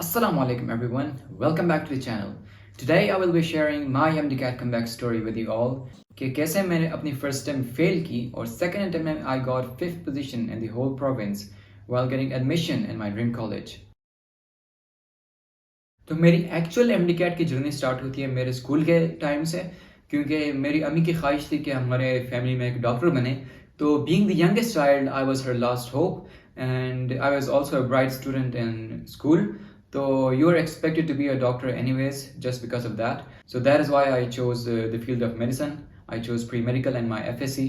Assalamu alaikum everyone, welcome back to the channel. Today I will be sharing my MDCAT comeback story with you all कि कैसे मैंने अपनी first attempt fail की और second attempt में I got 5th position in the whole province while getting admission in my dream college. तो मेरी actual MDCAT की जर्नी स्टार्ट होती है मेरे स्कूल के टाइम से, क्योंकि मेरी अम्मी की ख्वाहिश थी कि हमारे फैमिली में एक डॉक्टर बने. तो being the youngest child I was her last hope and I was also a bright student in school. So you are expected to be a doctor anyways just because of that. So that is why I chose the field of medicine. I chose pre-medical and my FSC.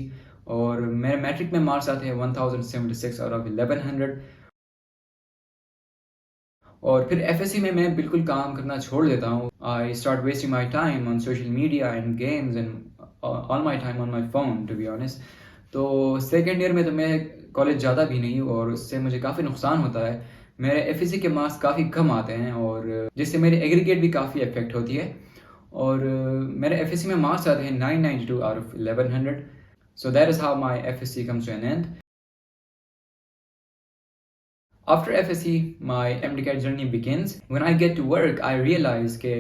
और मेरे matric में marks आते हैं 1076 out of 1100. और फिर FSC में मैं बिल्कुल काम करना छोड़ देता हूँ. I start wasting my time on social media and games and all my time on my phone to be honest. तो सेकेंड ईयर में तो मैं कॉलेज जाता भी नहीं और उससे मुझे काफ़ी नुकसान होता है. मेरे एफएससी के मार्क्स काफ़ी कम आते हैं और जिससे मेरी एग्रीगेट भी काफ़ी इफेक्ट होती है. और मेरे एफएससी में मार्क्स आते हैं 992 out of 1100. So that is how my FSC comes to an end. After FSC, my MDCAT journey begins. When I get to work, I realize कि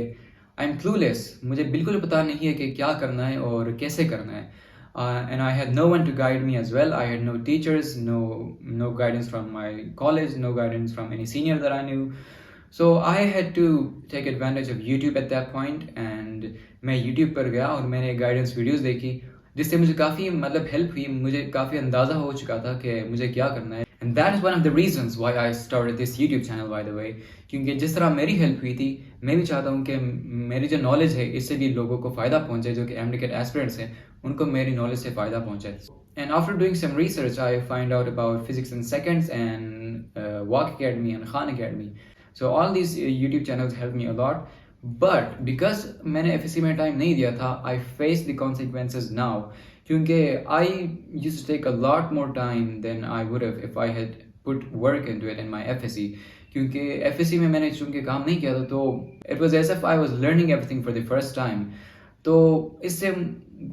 I'm clueless. मुझे बिल्कुल पता नहीं है कि क्या करना है और कैसे करना है. And I had no one to guide me as well. I had no teachers, no guidance from my college, no guidance from any senior that I knew. So I had to take advantage of YouTube at that point. And मैं YouTube पर गया और मैंने guidance videos देखी जिससे मुझे काफ़ी help हुई. मुझे काफ़ी अंदाज़ा हो चुका था कि मुझे क्या करना है. And that is one of the reasons why I started this YouTube channel, by the way. क्योंकि जिस तरह मेरी हेल्प हुई थी, मैं भी चाहता हूँ कि मेरी जो नॉलेज है इससे भी लोगों को फ़ायदा पहुँचे जो कि MDCAT एस्पिरेंट्स हैं, उनको मेरी नॉलेज से फ़ायदा पहुँचे. And after doing some research, I find out about Physics in Seconds and Walk Academy and Khan Academy. So all these YouTube channels helped me a lot. But because मैंने FSC में time नहीं दिया था, I face the consequences now. क्योंकि I used to take a lot more time than I would have if I had put work into it in my FSC. क्योंकि FSC में मैंने चूँकि काम नहीं किया था तो it was as if I was learning everything for the first time. तो इससे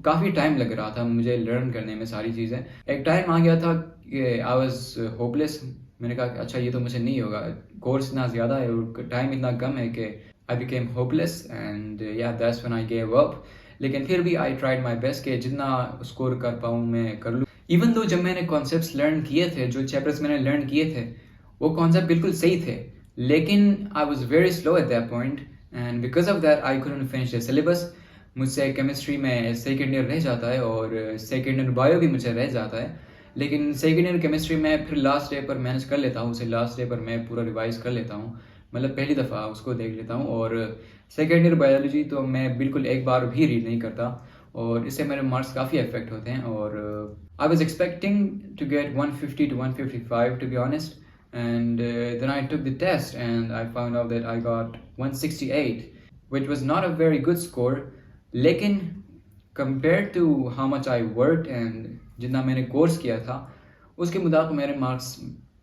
काफ़ी टाइम लग रहा था मुझे लर्न करने में सारी चीज़ें. एक टाइम आ गया था कि I was hopeless. मैंने कहा कि अच्छा ये तो मुझे नहीं होगा, कोर्स इतना ज़्यादा है और टाइम इतना कम है कि I became hopeless and yeah, that's when I gave up. लेकिन फिर भी I tried my best कि जितना स्कोर कर पाऊँ मैं कर लूँ. इवन दो जब मैंने कॉन्सेप्ट्स लर्न किए थे, जो चैप्टर्स मैंने लर्न किए थे, वो कॉन्सेप्ट बिल्कुल सही थे, लेकिन I was very slow at that point and because of that I couldn't finish the syllabus. मुझसे केमिस्ट्री में सेकेंड ईयर रह जाता है और सेकेंड ईयर बायो भी मुझे रह जाता है. लेकिन सेकेंड ईयर केमिस्ट्री में फिर लास्ट डे पर मैनेज कर लेता हूँ उसे. लास्ट डे पर मैं पूरा रिवाइज कर लेता हूँ, पहली दफ़ा उसको देख लेता हूँ. और सेकेंड ईयर बायोलॉजी तो मैं बिल्कुल एक बार भी रीड नहीं करता और इससे मेरे मार्क्स काफ़ी अफेक्ट होते हैं. और I was expecting to get 150 to 155 to be honest. And then I took the test and I found out that I got 168, which was not a very good score. लेकिन compared to how much I worked and जितना मैंने course किया था उसके मुताबिक मेरे marks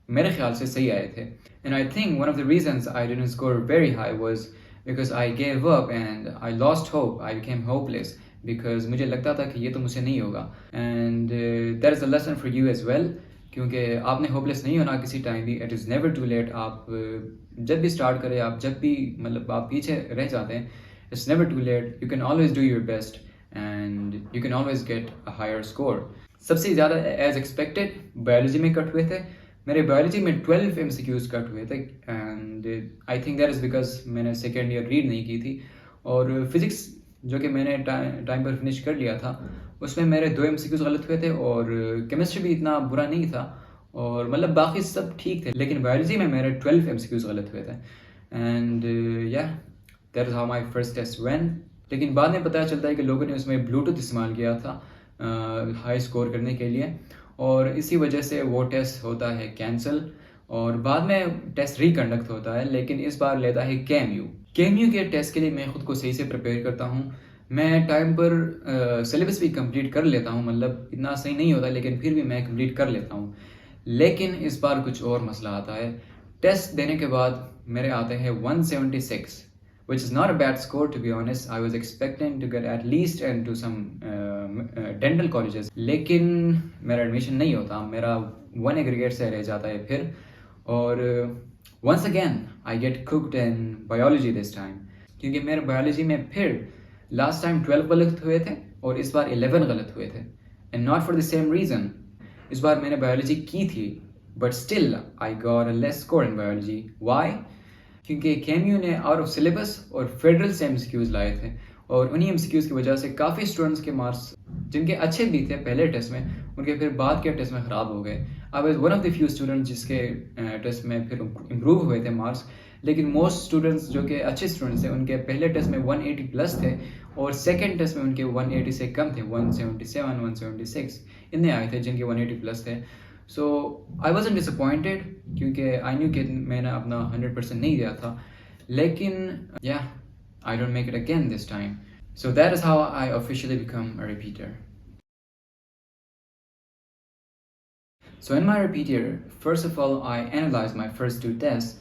मेरे ख्याल से सही आए थे. And I think one of the reasons I didn't score very high was because I gave up and I lost hope. I became hopeless because मुझे लगता था कि ये तो मुझसे नहीं होगा. And that is a lesson for you as well. क्योंकि आपने होपलेस नहीं होना किसी टाइम भी. It is never too late. आप जब भी स्टार्ट करें, आप जब भी आप पीछे रह जाते हैं, it's never too late. You can always do your best and you can always get a higher score. सबसे ज़्यादा एज एक्सपेक्टेड बायोलॉजी में कट हुए थे. मेरे बायोलॉजी में 12 MCQs कट हुए थे and I think that is because मैंने सेकेंड ईयर रीड नहीं की थी. और फिज़िक्स जो कि मैंने टाइम पर फिनिश कर लिया था उसमें मेरे 2 MCQs गलत हुए थे. और केमिस्ट्री भी इतना बुरा नहीं था और बाकी सब ठीक थे, लेकिन बायोलॉजी में मेरे 12 MCQs गलत हुए थे. And yeah that is how my first test went. लेकिन बाद में पता चलता है कि लोगों ने उसमें ब्लूटूथ इस्तेमाल किया था हाई स्कोर करने के लिए और इसी वजह से वो टेस्ट होता है कैंसिल और बाद में टेस्ट रिकंडक्ट होता है, लेकिन इस बार लेता है KMU. KMU के टेस्ट के लिए मैं खुद को सही से प्रिपेयर करता हूँ. मैं टाइम पर सिलेबस भी कंप्लीट कर लेता हूँ. इतना सही नहीं होता लेकिन फिर भी मैं कंप्लीट कर लेता हूँ. लेकिन इस बार कुछ और मसला आता है. टेस्ट देने के बाद मेरे आते हैं 176, which is not a bad score to be honest. I was expecting to get at least into some dental colleges. लेकिन मेरा एडमिशन नहीं होता, मेरा 1 एग्रीगेट से रह जाता है फिर. और Once again, I get cooked in biology this time, क्योंकि मेरे बायोलॉजी में फिर लास्ट टाइम 12 गलत हुए थे और इस बार 11 गलत हुए थे, and not for the same reason. इस बार मैंने बायोलॉजी की थी but still I got a less score in biology. Why? क्योंकि केएमयू ने आउट ऑफ सिलेबस और फेडरल से एमसीक्यूज लाए थे, और उन्हीं एमसीक्यूज की वजह से काफ़ी स्टूडेंट्स के मार्क्स जिनके अच्छे भी थे पहले टेस्ट में, उनके फिर बाद के टेस्ट में ख़राब हो गए. I was one of the few students जिसके टेस्ट में फिर इम्प्रूव हुए थे मार्क्स, लेकिन मोस्ट स्टूडेंट्स जो कि अच्छे स्टूडेंट्स थे उनके पहले टेस्ट में 180 प्लस थे और सेकेंड टेस्ट में उनके 180 से कम थे, 177 176 इतने आए थे जिनके 180 प्लस थे. सो आई वॉजंट डिसअपॉइंटेड क्योंकि आई न्यू कि मैंने अपना 100% नहीं दिया था, लेकिन या I don't make it again this time. So that is how I officially become a repeater. So in my repeat year, first of all, I analyzed my first 2 tests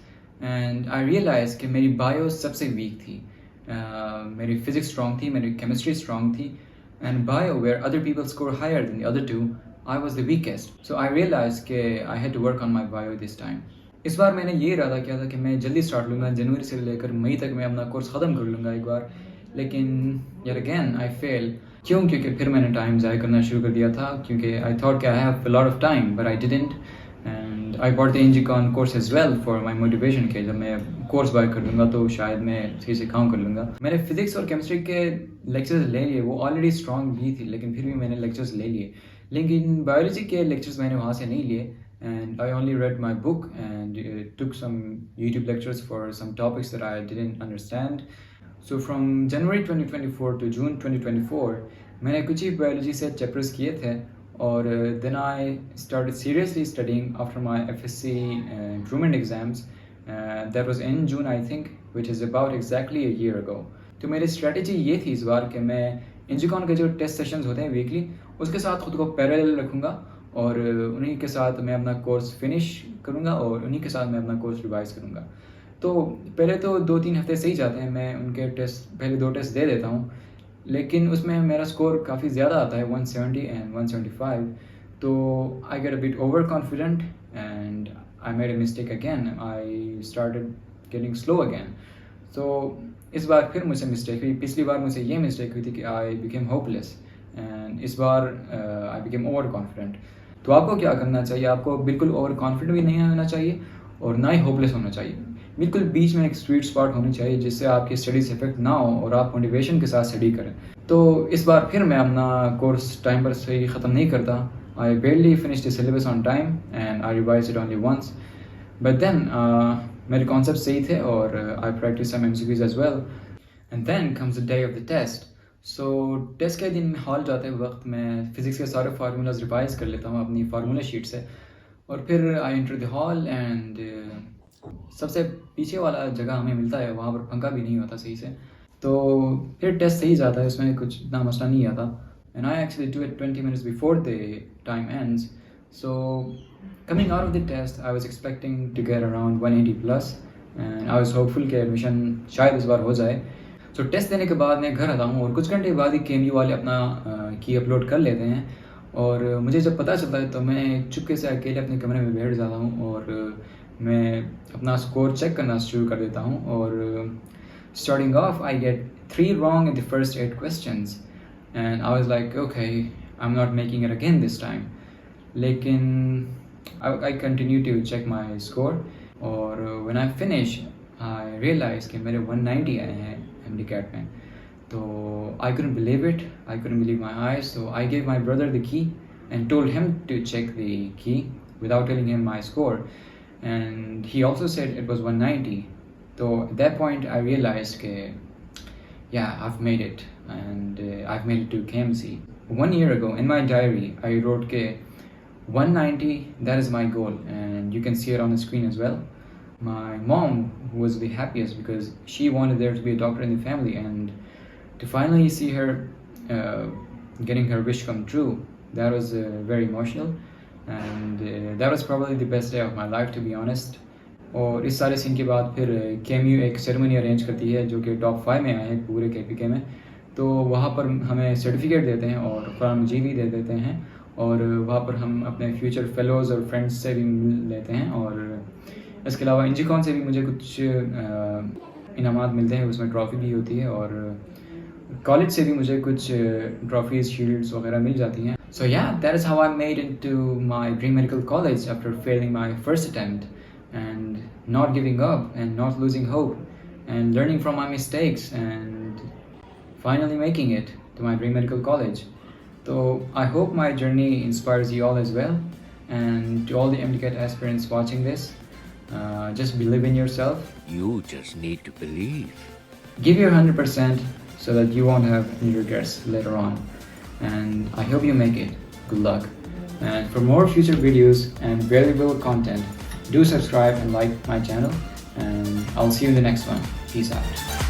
and I realized कि मेरी bio सबसे weak थी. मेरी physics strong थी, मेरी chemistry strong थी, and bio where other people score higher than the other 2, I was the weakest. So I realized कि I had to work on my bio this time. इस बार मैंने ये इरादा किया था कि मैं जल्दी स्टार्ट लूँगा, जनवरी से लेकर मई तक मैं अपना कोर्स ख़त्म कर लूँगा एक बार, लेकिन yet again I fail. क्यों? क्योंकि फिर मैंने टाइम ज़ाया करना शुरू कर दिया था, क्योंकि I thought कि I have a lot of time but I didn't, and I bought the Engicon course as well for my motivation कि जब मैं कोर्स बाय कर लूँगा तो शायद मैं सही से काम कर लूँगा. मैंने फिजिक्स और केमिस्ट्री के लेक्चर्स ले लिए, वो ऑलरेडी स्ट्रॉन्ग भी थी लेकिन फिर भी मैंने लेक्चर्स ले लिए, लेकिन बायोलॉजी के लेक्चर्स मैंने वहाँ से नहीं लिए, and I only read my book and took some YouTube lectures for some topics that I didn't understand. So from January 2024 to June 2024 मैंने कुछ ही बायोलॉजी से चैप्टर्स किए थे, और then I started seriously studying after my FSC improvement exams. That was in June I think, which is about exactly a year ago. तो मेरी strategy ये थी इस बार कि मैं इंजिकॉन के जो टेस्ट सेशंस होते हैं वीकली उसके साथ खुद को पैरेलल रखूँगा और उन्हीं के साथ मैं अपना कोर्स फिनिश करूँगा और उन्हीं के साथ मैं अपना कोर्स रिवाइज करूँगा. तो पहले तो 2-3 हफ्ते सही जाते हैं, मैं उनके टेस्ट पहले 2 टेस्ट दे देता हूँ, लेकिन उसमें मेरा स्कोर काफ़ी ज़्यादा आता है 170 एंड 175. तो I get a bit over confident and I made a mistake again. I started getting slow again. तो इस बार फिर मुझसे मिस्टेक हुई. पिछली बार मुझसे ये मिस्टेक हुई थी कि आई बिकेम होपलेस, एंड इस बार आई बिकेम ओवर कॉन्फिडेंट. तो आपको क्या करना चाहिए? आपको बिल्कुल ओवर कॉन्फिडेंट भी नहीं होना चाहिए और ना ही होपलेस होना चाहिए. बिल्कुल बीच में एक स्वीट स्पॉट होनी चाहिए जिससे आपकी स्टडीज इफेक्ट ना हो और आप मोटिवेशन के साथ स्टडी करें. तो इस बार फिर मैं अपना कोर्स टाइम पर सही ख़त्म नहीं करता. आई barely finished the syllabus on time and I revised it only once. But then मेरे कॉन्सेप्ट सही थे और I practiced some MCQs as well. And then comes the day of the test. So test के दिन hall जाते वक्त मैं physics के सारे फार्मूलाज रिवाइज कर लेता हूँ अपनी फार्मूला शीट से, और फिर I enter the hall and सबसे पीछे वाला जगह हमें मिलता है, वहाँ पर पंखा भी नहीं होता सही से, तो फिर टेस्ट सही जाता है, उसमें कुछ इतना मसला नहीं आता. And I actually do it 20 minutes before the time ends. So coming out of the test I was expecting to get around 180 plus and I was hopeful कि एडमिशन शायद इस बार हो जाए. सो टेस्ट देने के बाद मैं घर आता हूँ और कुछ घंटे बाद ही केएमयू वाले अपना की अपलोड कर लेते हैं, और मुझे जब पता चलता है तो मैं चुपके से अकेले अपने कमरे में बैठ जाता हूँ और मैं अपना स्कोर चेक करना शुरू कर देता हूँ. और starting of I get 3 wrong in the first 8 questions and I was like okay I'm not making it again this time. लेकिन I continue to check my score और when I finish I realized कि मेरे 190 आए हैं MDCAT में. तो I couldn't believe it, I couldn't believe my eyes. So I gave my brother the key and told him to check the key without telling him my score, and he also said it was 190. So at that point I realized that yeah, I've made it, and I've made it to KMC. 1 year ago in my diary I wrote that 190, that is my goal, and you can see it on the screen as well. My mom was the happiest because she wanted there to be a doctor in the family, and to finally see her getting her wish come true, that was very emotional, and that was probably the best day of my life to be honest. और इस सारे scene के बाद फिर KMU एक ceremony arrange करती है जो कि टॉप 5 में आए हैं पूरे केपीके में. तो वहाँ पर हमें सर्टिफिकेट देते हैं और कुरान मजीद भी दे देते हैं, और वहाँ पर हम अपने फ्यूचर फेलोज़ और फ्रेंड्स से भी मिल लेते हैं, और इसके अलावा इंजीकॉन से भी मुझे कुछ इनामात मिलते हैं, उसमें ट्रॉफ़ी भी होती है, और कॉलेज से भी मुझे कुछ ट्रॉफीज शील्ड्स वगैरह मिल जाती हैं. So yeah, that is how I made into my Dream Medical College after failing my first attempt and not giving up and not losing hope and learning from my mistakes and finally making it to my Dream Medical College. So I hope my journey inspires you all as well, and to all the MDCAT aspirants watching this, just believe in yourself. You just need to believe. Give your 100% so that you won't have any regrets later on. And I hope you make it. Good luck. And for more future videos and valuable content, do subscribe and like my channel. And I'll see you in the next one. Peace out.